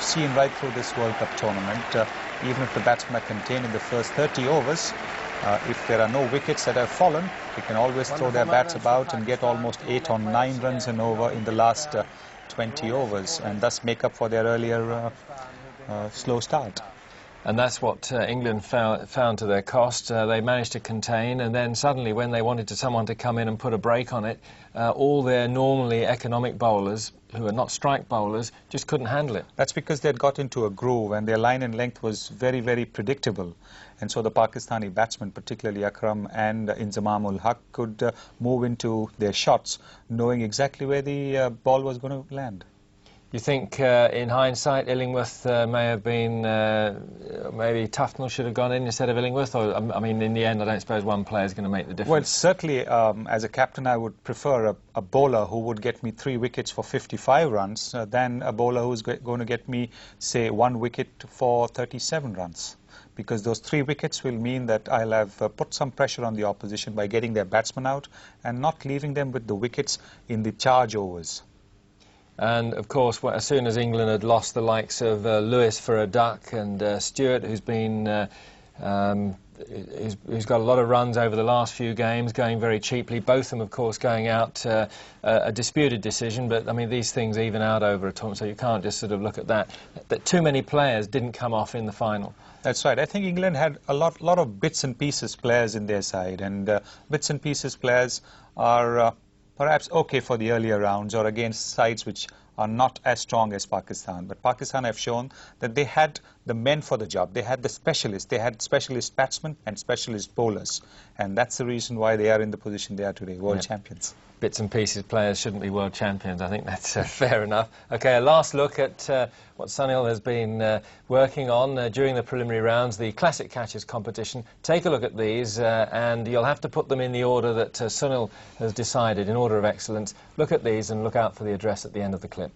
we've seen right through this World Cup tournament, even if the batsmen are contained in the first 30 overs, if there are no wickets that have fallen, they can always throw their bats about and get almost 8 or 9 runs an over in the last 20 overs, and thus make up for their earlier slow start. And that's what England found to their cost. They managed to contain, and then suddenly when they wanted someone to come in and put a break on it, all their normally economic bowlers, who are not strike bowlers, just couldn't handle it. That's because they'd got into a groove and their line and length was very, very predictable. And so the Pakistani batsmen, particularly Akram and Inzamam-ul Haq, could move into their shots, knowing exactly where the ball was going to land. You think, in hindsight, Illingworth may have been, maybe Tufnell should have gone in instead of Illingworth? Or, I mean, in the end, I don't suppose one player is going to make the difference. Well, certainly, as a captain, I would prefer a bowler who would get me 3 wickets for 55 runs than a bowler who's going to get me, say, 1 wicket for 37 runs. Because those 3 wickets will mean that I'll have put some pressure on the opposition by getting their batsmen out and not leaving them with the wickets in the charge overs. And, of course, as soon as England had lost the likes of Lewis for a duck and Stewart, who's been who's got a lot of runs over the last few games, going very cheaply, both of them, of course, going out a disputed decision, but, I mean, these things even out over a tournament, so you can't just sort of look at that. That too many players didn't come off in the final. That's right. I think England had a lot of bits and pieces players in their side, and bits and pieces players are perhaps okay for the earlier rounds or against sides which are not as strong as Pakistan. But Pakistan have shown that they had the men for the job. They had the specialists. They had specialist batsmen and specialist bowlers. And that's the reason why they are in the position they are today, world champions. Bits and pieces players shouldn't be world champions. I think that's fair enough. OK, a last look at what Sunil has been working on during the preliminary rounds, the Classic Catches competition. Take a look at these, and you'll have to put them in the order that Sunil has decided, in order of excellence. Look at these and look out for the address at the end of the clip.